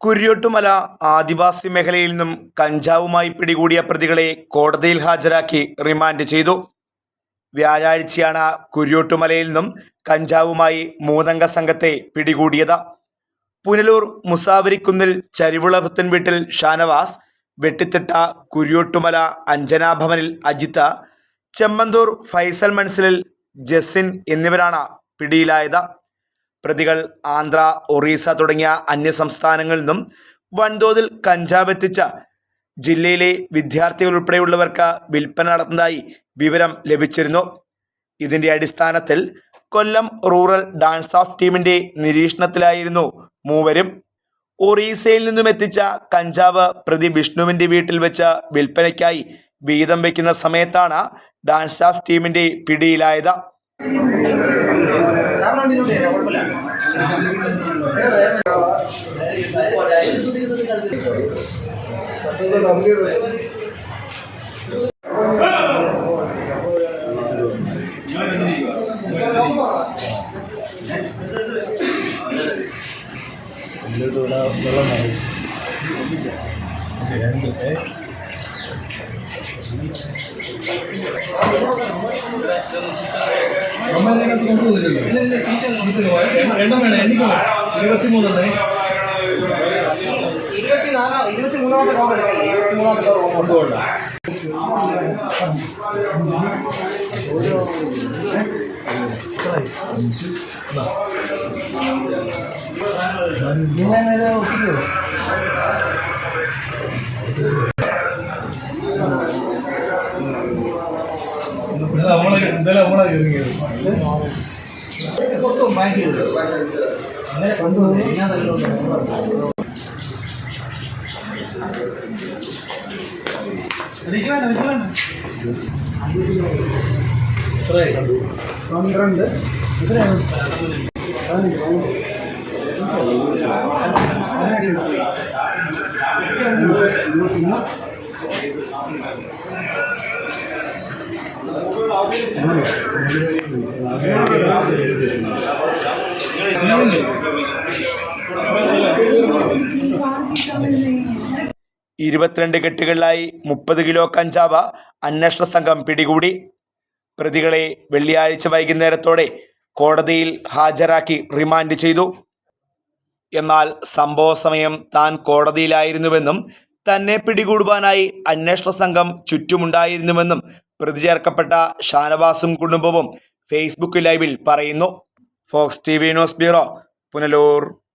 കുര്യോട്ടുമല ആദിവാസി മേഖലയിൽ നിന്നും കഞ്ചാവുമായി പിടികൂടിയ പ്രതികളെ കോടതിയിൽ ഹാജരാക്കി റിമാൻഡ് ചെയ്തു. വ്യാഴാഴ്ചയാണ് കുര്യോട്ടുമലയിൽ നിന്നും കഞ്ചാവുമായി മൂന്നംഗ സംഘത്തെ പിടികൂടിയത്. പുനലൂർ മുസാവരിക്കുന്നിൽ ചരിവുളപുത്തൻ വീട്ടിൽ ഷാനവാസ്, വെട്ടിത്തിട്ട കുര്യോട്ടുമല അഞ്ജനാഭവനിൽ അജിത്ത്, ചെമ്മന്തൂർ ഫൈസൽ മൻസിലിൽ ജസിൻ എന്നിവരാണ് പിടിയിലായത്. പ്രതികൾ ആന്ധ്ര, ഒറീസ തുടങ്ങിയ അന്യസംസ്ഥാനങ്ങളിൽ നിന്നും വൻതോതിൽ കഞ്ചാവ് എത്തിച്ച ജില്ലയിലെ വിദ്യാർത്ഥികൾ ഉൾപ്പെടെയുള്ളവർക്ക് വിൽപ്പന നടത്തുന്നതായി വിവരം ലഭിച്ചിരുന്നു. ഇതിൻ്റെ അടിസ്ഥാനത്തിൽ കൊല്ലം റൂറൽ ഡാൻസ് ഓഫ് ടീമിൻ്റെ നിരീക്ഷണത്തിലായിരുന്നു മൂവരും. ഒറീസയിൽ നിന്നും എത്തിച്ച കഞ്ചാവ് പ്രതി വിഷ്ണുവിൻ്റെ വീട്ടിൽ വെച്ച് വിൽപ്പനയ്ക്കായി വീതം വയ്ക്കുന്ന സമയത്താണ് ഡാൻസ് ഓഫ് ടീമിൻ്റെ പിടിയിലായത്. ഇരുപത്തിരണ്ട് കെട്ടുകളിലായി 30 കിലോ കഞ്ചാവ് അന്വേഷണ സംഘം പിടികൂടി. പ്രതികളെ വെള്ളിയാഴ്ച വൈകുന്നേരത്തോടെ കോടതിയിൽ ഹാജരാക്കി റിമാൻഡ് ചെയ്തു. എന്നാൽ സംഭവ സമയം താൻ കോടതിയിലായിരുന്നുവെന്നും തന്നെ പിടികൂടുവാനായി അന്വേഷണ സംഘം ചുറ്റുമുണ്ടായിരുന്നുവെന്നും പ്രതി ചേർക്കപ്പെട്ട ഷാനവാസും കുടുംബവും ഫേസ്ബുക്ക് ലൈവിൽ പറയുന്നു. Fox TV news bureau, Punalur.